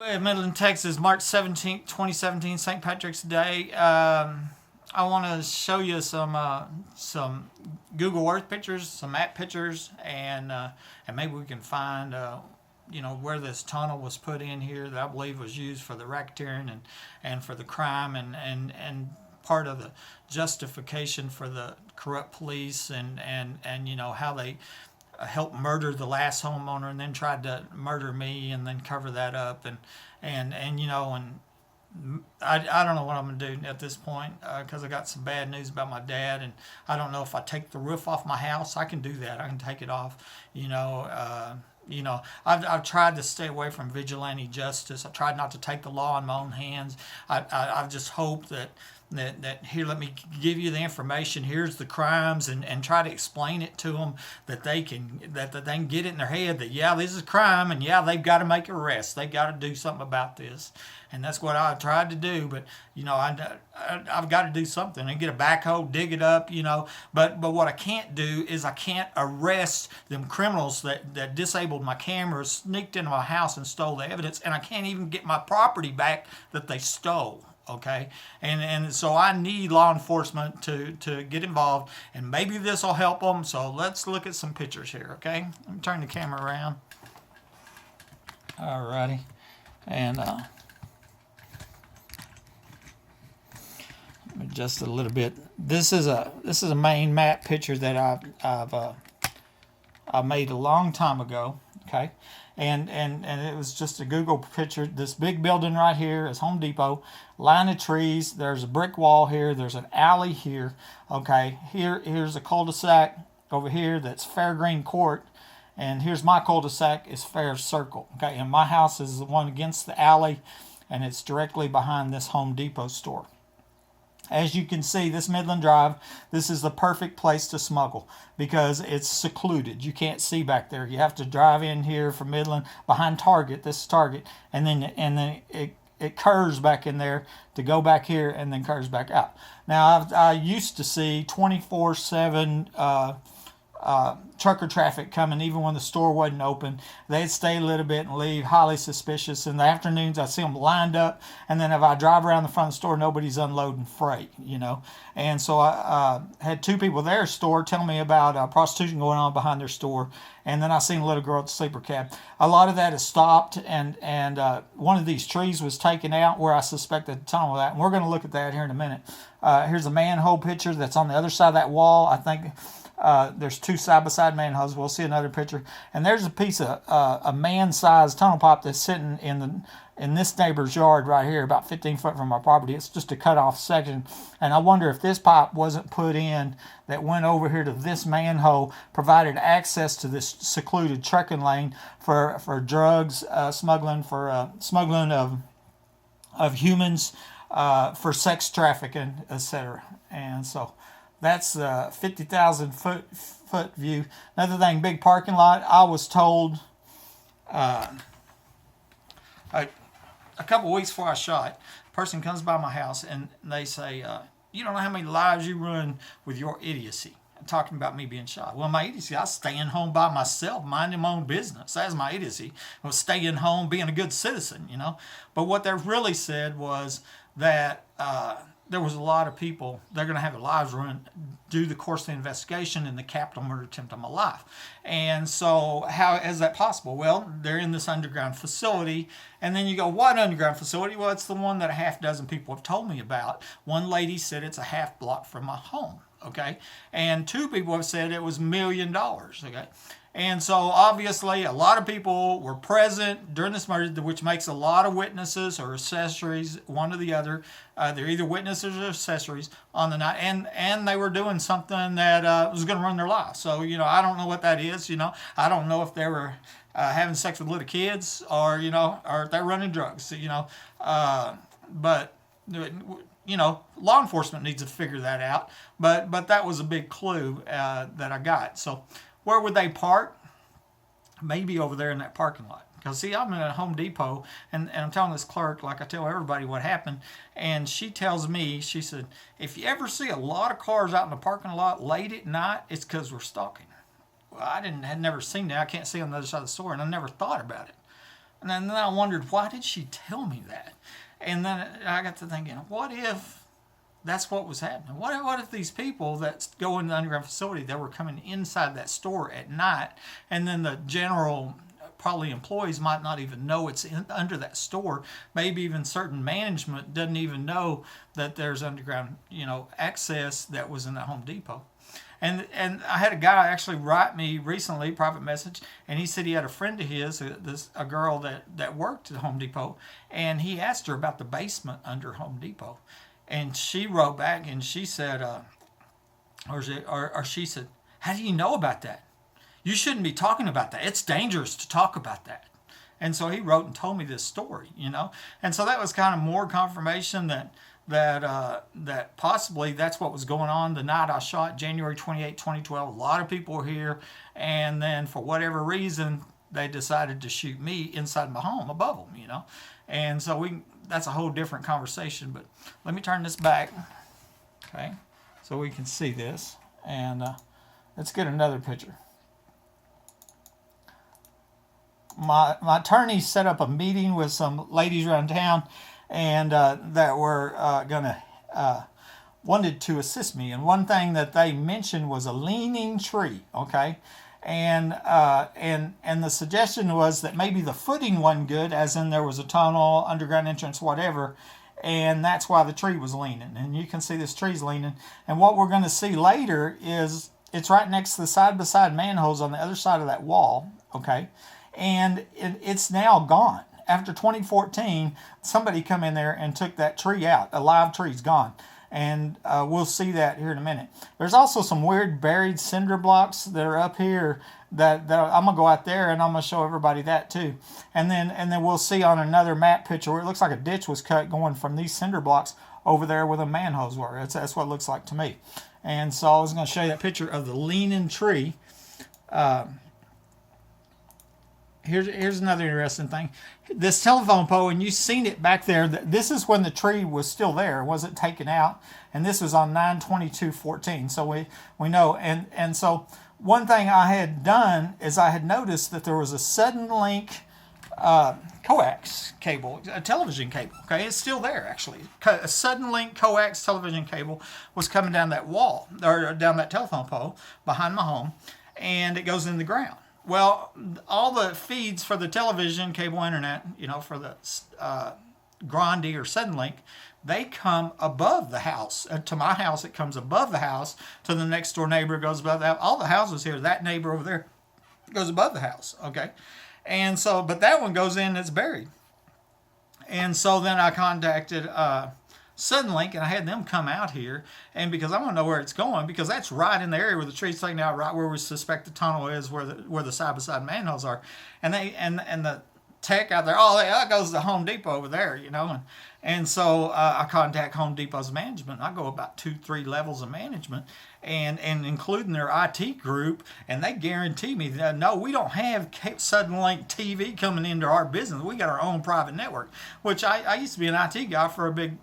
Midland, Texas, March 17th, 2017, St. Patrick's Day. I want to show you some Google Earth pictures, some map pictures, and maybe we can find where this tunnel was put in here that I believe was used for the racketeering and for the crime and part of the justification for the corrupt police and how they helped murder the last homeowner and then tried to murder me and then cover that up and I don't know what I'm going to do at this point because I got some bad news about my dad, and I don't know if I take the roof off my house. I can do that. I can take it off. I've tried to stay away from vigilante justice. I've tried not to take the law in my own hands. I've just hoped that here, let me give you the information. Here's the crimes, and try to explain it to them that they can get it in their head that yeah, this is a crime, and yeah, they've got to make arrests. They've got to do something about this, and that's what I tried to do. But I've got to do something and get a backhoe, dig it up. But what I can't do is I can't arrest them criminals that disabled my cameras, sneaked into my house and stole the evidence, and I can't even get my property back that they stole. Okay, and so I need law enforcement to get involved, and maybe this will help them. So let's look at some pictures here. Okay, let me turn the camera around. Alrighty, and just a little bit. This is a main map picture that I made a long time ago. Okay, and it was just a Google picture. This big building right here is Home Depot. Line of trees. There's a brick wall here. There's an alley here. Okay, here's a cul-de-sac over here. That's Fairgreen Court, and here's my cul-de-sac is Fair Circle. Okay, and my house is the one against the alley, and it's directly behind this Home Depot store. As you can see, this Midland Drive, this is the perfect place to smuggle because it's secluded. You can't see back there. You have to drive in here from Midland behind Target. This is Target, and then it curves back in there to go back here and then curves back out. Now, I used to see 24/7 trucker traffic coming even when the store wasn't open. They'd stay a little bit and leave, highly suspicious. In the afternoons, I see them lined up, and then if I drive around the front of the store, nobody's unloading freight, And so I had two people there at the store tell me about prostitution going on behind their store, and then I seen a little girl at the sleeper cab. A lot of that has stopped, and one of these trees was taken out where I suspected the tunnel of that, and we're going to look at that here in a minute. Here's a manhole picture that's on the other side of that wall. I think there's two side-by-side manholes. We'll see another picture. And there's a piece of a man-sized tunnel pipe that's sitting in this neighbor's yard right here, about 15 foot from our property. It's just a cut-off section. And I wonder if this pipe wasn't put in that went over here to this manhole, provided access to this secluded trucking lane for drugs smuggling, for smuggling of humans, for sex trafficking, etc. And so that's a 50,000 foot view. Another thing, big parking lot. I was told a couple weeks before I shot, a person comes by my house and they say, you don't know how many lives you ruin with your idiocy. I'm talking about me being shot. Well, my idiocy, I was staying home by myself, minding my own business. That's my idiocy. I was staying home, being a good citizen, But what they really said was that there was a lot of people, they're going to have their lives ruined due to the course of the investigation and the capital murder attempt on my life. And so how is that possible? Well, they're in this underground facility, and then you go, what underground facility? Well, it's the one that a half dozen people have told me about. One lady said it's a half block from my home, okay? And two people have said it was $1 million, okay? And so obviously a lot of people were present during this murder, which makes a lot of witnesses or accessories, one or the other. They're either witnesses or accessories on the night. And they were doing something that was going to ruin their life. So, I don't know what that is. I don't know if they were having sex with little kids or if they're running drugs, but law enforcement needs to figure that out. But that was a big clue that I got. So where would they park? Maybe over there in that parking lot. Because, see, I'm in a Home Depot, and I'm telling this clerk, like I tell everybody what happened, and she tells me, she said, if you ever see a lot of cars out in the parking lot late at night, it's because we're stalking. Well, had never seen that. I can't see on the other side of the store, and I never thought about it. And then I wondered, why did she tell me that? And then I got to thinking, what if that's what was happening? What if these people that go in the underground facility, that were coming inside that store at night, and then the general, probably employees, might not even know it's under that store. Maybe even certain management doesn't even know that there's underground, access that was in that Home Depot. And I had a guy actually write me recently, private message, and he said he had a friend of his, a girl that worked at Home Depot, and he asked her about the basement under Home Depot, and she wrote back and she said, or she said, "How do you know about that? You shouldn't be talking about that. It's dangerous to talk about that." And so he wrote and told me this story, and so that was kind of more confirmation that possibly that's what was going on the night I shot, January 28, 2012. A lot of people were here, and then for whatever reason, they decided to shoot me inside my home above them, And so that's a whole different conversation, but let me turn this back, okay, so we can see this, and let's get another picture. My attorney set up a meeting with some ladies around town, and that were wanted to assist me. And one thing that they mentioned was a leaning tree, okay? And the suggestion was that maybe the footing wasn't good, as in there was a tunnel, underground entrance, whatever, and that's why the tree was leaning. And you can see this tree's leaning. And what we're going to see later is it's right next to the side-by-side manholes on the other side of that wall, okay? And it's now gone. After 2014, somebody come in there and took that tree out. A live tree's gone. And we'll see that here in a minute. There's also some weird buried cinder blocks that are up here that I'm going to go out there and I'm going to show everybody that too. And then we'll see on another map picture where it looks like a ditch was cut going from these cinder blocks over there where the manholes were. That's what it looks like to me. And so I was going to show you that picture of the leaning tree. Here's another interesting thing. This telephone pole, and you've seen it back there. This is when the tree was still there. It wasn't taken out. And this was on 9/22/14. So we know. And so one thing I had done is I had noticed that there was a sudden link coax cable, a television cable. Okay, it's still there actually. A sudden link coax television cable was coming down that wall, or down that telephone pole behind my home, and it goes in the ground. Well, all the feeds for the television, cable, internet, for the Grande or Suddenlink, they come above the house. To my house, it comes above the house. To the next door neighbor, it goes above the house. All the houses here, that neighbor over there goes above the house, okay? And so, but that one goes in, it's buried. And so then I contacted Suddenlink, and I had them come out here, and because I want to know where it's going, because that's right in the area where the tree's taken out, right where we suspect the tunnel is, where the side-by-side manholes are, and the tech out there, that goes to Home Depot over there, and so I contact Home Depot's management. I go about 2-3 levels of management, and including their IT group, and they guarantee me that no, we don't have Suddenlink TV coming into our business. We got our own private network, which I used to be an IT guy for a big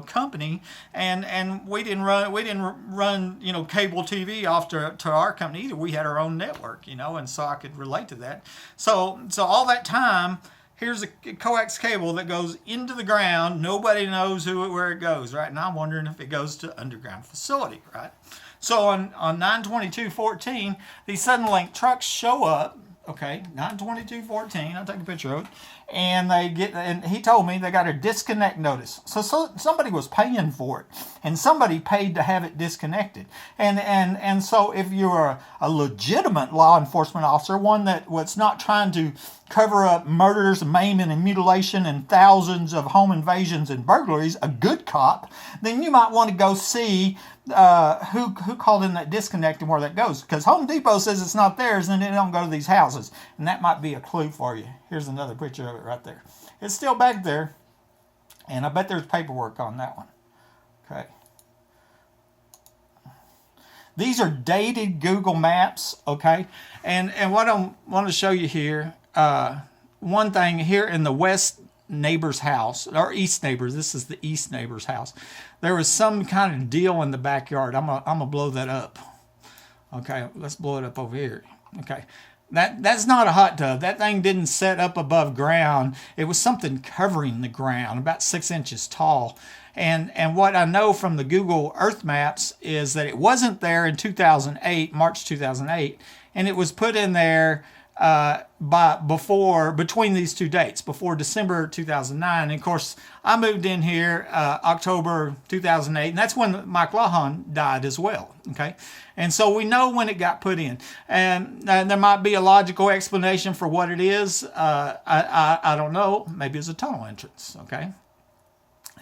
company, and we didn't run cable TV off to our company either. We had our own network, and so I could relate to that. So all that time, here's a coax cable that goes into the ground. Nobody knows where it goes, right? And I'm wondering if it goes to underground facility, right? So on 9/22/14, these Suddenlink trucks show up. Okay, 9/22/14. I'll take a picture of it. And he told me they got a disconnect notice. So somebody was paying for it, and somebody paid to have it disconnected. And so if you're a legitimate law enforcement officer, one that was not trying to cover up murders, maiming, and mutilation, and thousands of home invasions and burglaries, a good cop, then you might want to go see who called in that disconnect and where that goes. Because Home Depot says it's not theirs, and they don't go to these houses. And that might be a clue for you. Here's another picture of it right there. It's still back there, and I bet there's paperwork on that one. Okay. These are dated Google Maps, okay? And what I want to show you here, one thing here in the west neighbor's house, or east neighbor's, this is the east neighbor's house, there was some kind of deal in the backyard. I'm gonna blow that up. Okay, let's blow it up over here. Okay, That's not a hot tub. That thing didn't set up above ground. It was something covering the ground, about 6 inches tall. And what I know from the Google Earth maps is that it wasn't there in 2008, March 2008, and it was put in there between these two dates, before December 2009. And of course, I moved in here October 2008, and that's when Mike Lawhon died as well. Okay, and so we know when it got put in, and there might be a logical explanation for what it is. I don't know. Maybe it's a tunnel entrance. Okay,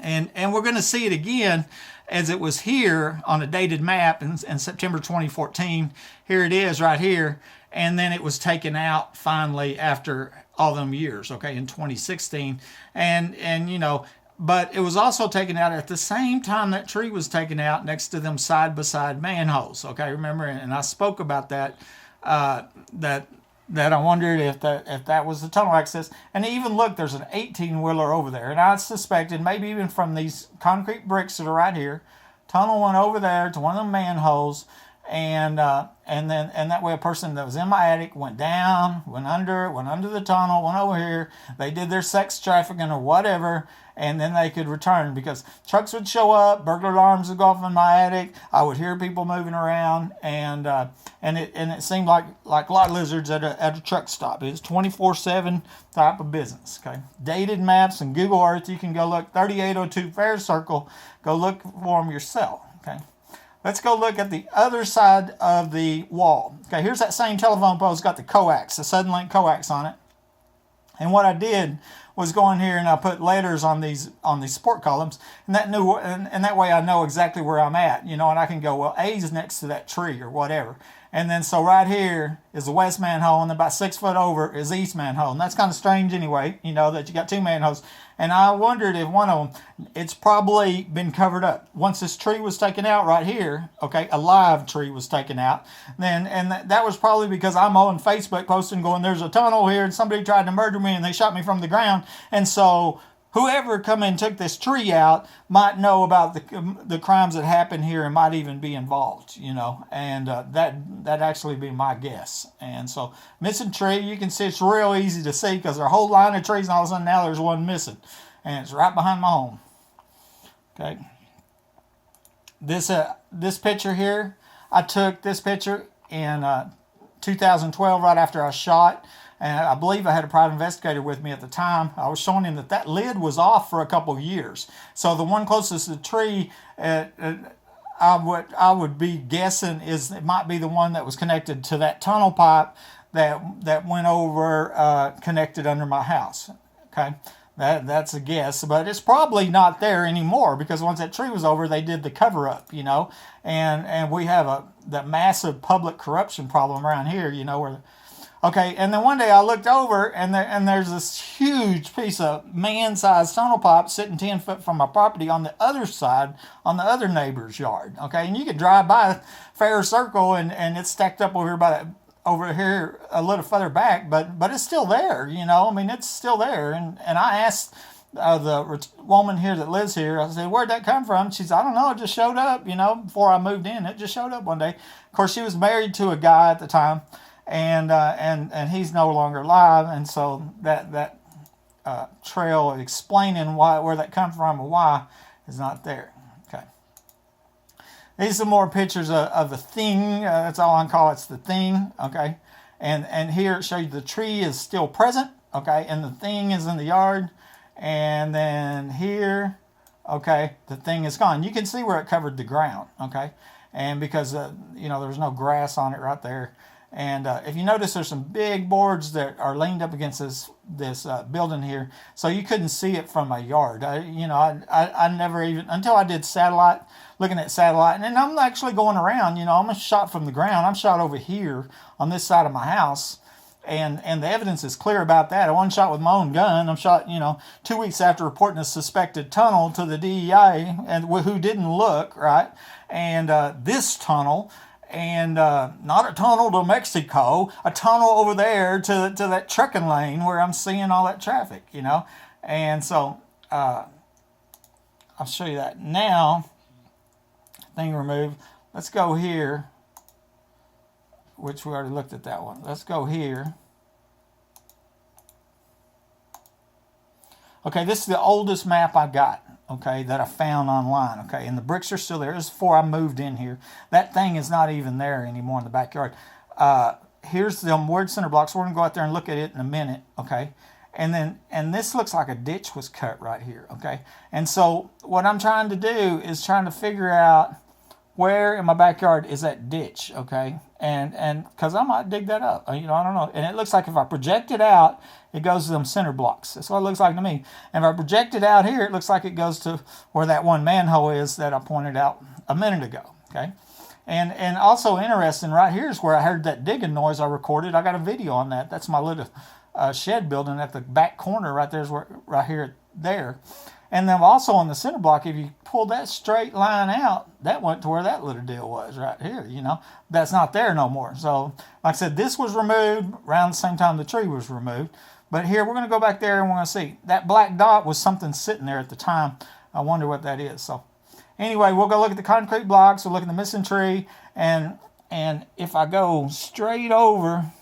and we're going to see it again as it was here on a dated map in September 2014. Here it is right here. And then it was taken out finally after all them years, okay, in 2016. And you know, but it was also taken out at the same time that tree was taken out, next to them side-by-side manholes, okay, remember? And I spoke about that, that I wondered if that was the tunnel access. And even look, there's an 18-wheeler over there. And I suspected maybe even from these concrete bricks that are right here, tunnel went over there to one of them manholes, and that way a person that was in my attic went down, went under the tunnel, went over here. They did their sex trafficking or whatever, and then they could return, because trucks would show up, burglar alarms would go off in my attic. I would hear people moving around, and it seemed like lot lizards at a truck stop. It was 24/7 type of business. Okay, dated maps and Google Earth. You can go look 3802 Fair Circle. Go look for them yourself. Okay. Let's go look at the other side of the wall. Okay, here's that same telephone pole. It's got the coax, the Suddenlink coax on it. And what I did was go in here and I put letters on these support columns, and that way I know exactly where I'm at, you know, and I can go, well, A is next to that tree or whatever. And then so right here is the west manhole, and about 6 foot over is the east manhole. And that's kind of strange anyway, you know, that you got two manholes. And I wondered if one of them, it's probably been covered up. Once this tree was taken out right here, okay, a live tree was taken out, then, and that was probably because I'm on Facebook posting going, there's a tunnel here and somebody tried to murder me and they shot me from the ground. And so whoever come and took this tree out might know about the crimes that happened here and might even be involved, you know, and that actually be my guess. And so missing tree, you can see it's real easy to see because there's a whole line of trees, and all of a sudden now there's one missing, and it's right behind my home. Okay, this picture here, I took this picture in 2012, right after I shot. And I believe I had a private investigator with me at the time. I was showing him that lid was off for a couple of years. So the one closest to the tree, I would be guessing it might be the one that was connected to that tunnel pipe that went over, connected under my house. Okay, that's a guess, but it's probably not there anymore, because once that tree was over, they did the cover up, you know, and we have that massive public corruption problem around here, you know, where. Okay, and then one day I looked over, and there's this huge piece of man-sized tunnel pipe sitting 10 foot from my property on the other side, on the other neighbor's yard. Okay, and you could drive by Fair Circle, and it's stacked up over here a little further back, but it's still there. You know, I mean, it's still there. And I asked the woman here that lives here, I said, where'd that come from? She said, I don't know, it just showed up. You know, before I moved in, it just showed up one day. Of course, she was married to a guy at the time. And he's no longer alive, and so that trail explaining where that come from or why is not there. Okay, these are more pictures of the thing. That's all I can call it. It's the thing. Okay, and here it shows you the tree is still present. Okay, and the thing is in the yard, and then here, okay, the thing is gone. You can see where it covered the ground. Okay, and because you know, there's no grass on it right there. And if you notice, there's some big boards that are leaned up against this building here, so you couldn't see it from my yard. I never even, until I did looking at satellite, and then I'm actually going around. You know, I'm shot from the ground. I'm shot over here on this side of my house, and the evidence is clear about that. I wasn't shot with my own gun. I'm shot, you know, 2 weeks after reporting a suspected tunnel to the DEA, and who didn't look right, and this tunnel. And not a tunnel to Mexico, a tunnel over there to that trucking lane where I'm seeing all that traffic, you know. And so I'll show you that now. Thing removed. Let's go here. which we already looked at that one. Let's go here. Okay, this is the oldest map I got, okay, that I found online, okay, and the bricks are still there. This is before I moved in here. That thing is not even there anymore in the backyard. Here's the word center blocks. We're going to go out there and look at it in a minute, okay, and this looks like a ditch was cut right here, okay, and so what I'm trying to do is trying to figure out where in my backyard is that ditch, okay, and because I might dig that up, you know, I don't know, and it looks like if I project it out, it goes to them center blocks. That's what it looks like to me. And if I project it out here, it looks like it goes to where that one manhole is that I pointed out a minute ago, okay. And also interesting, right here is where I heard that digging noise I recorded. I got a video on that. That's my little shed building at the back corner right there, is where, right here, there. And then also on the center block, if you pull that straight line out, that went to where that little deal was right here, you know. That's not there no more. So, like I said, this was removed around the same time the tree was removed. But here, we're going to go back there and we're going to see. That black dot was something sitting there at the time. I wonder what that is. So, anyway, we'll go look at the concrete blocks. We'll look at the missing tree. And if I go straight over,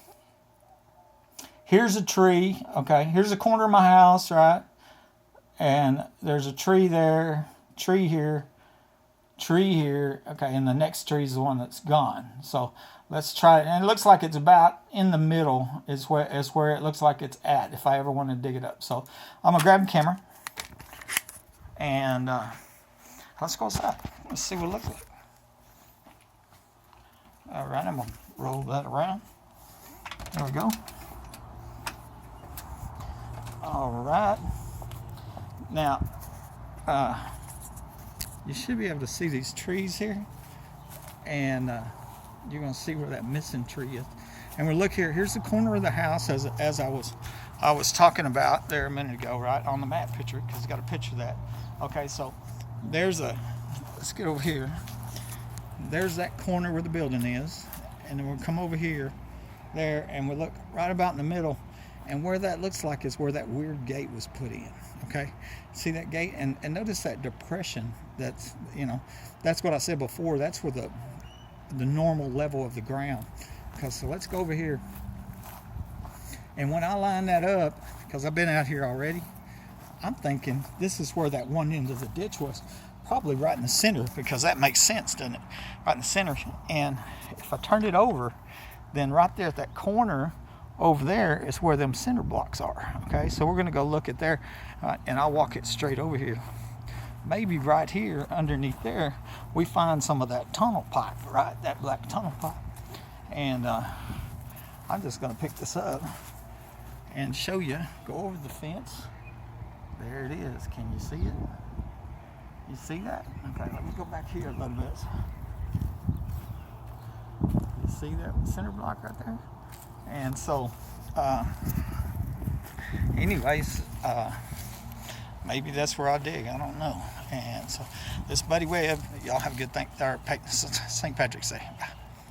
here's a tree, okay. Here's the corner of my house, right? And there's a tree there, tree here, okay, and the next tree is the one that's gone. So let's try it, and it looks like it's about in the middle is where it looks like it's at, if I ever want to dig it up. So I'm going to grab the camera, and let's go outside. Let's see what it looks like. All right, I'm going to roll that around. There we go. All right. Now, you should be able to see these trees here, and you're going to see where that missing tree is. And we'll look here. Here's the corner of the house as I was talking about there a minute ago, right on the map picture, because I got a picture of that. Okay, so let's get over here. There's that corner where the building is, and then we'll come over here, there, and we'll look right about in the middle. And where that looks like is where that weird gate was put in, okay? See that gate? And notice that depression. That's, you know, that's what I said before. That's where the normal level of the ground. So let's go over here. And when I line that up, because I've been out here already, I'm thinking this is where that one end of the ditch was. Probably right in the center, because that makes sense, doesn't it? Right in the center. And if I turn it over, then right there at that corner, over there is where them center blocks are, okay? So we're going to go look at there, and I'll walk it straight over here. Maybe right here, underneath there, we find some of that tunnel pipe, right? That black tunnel pipe. And I'm just going to pick this up and show you. Go over the fence. There it is. Can you see it? You see that? Okay, let me go back here a little bit. You see that center block right there? And so, anyways, maybe that's where I'll dig. I don't know. And so, this Buddy Webb, y'all have a good St. Patrick's Day. Bye.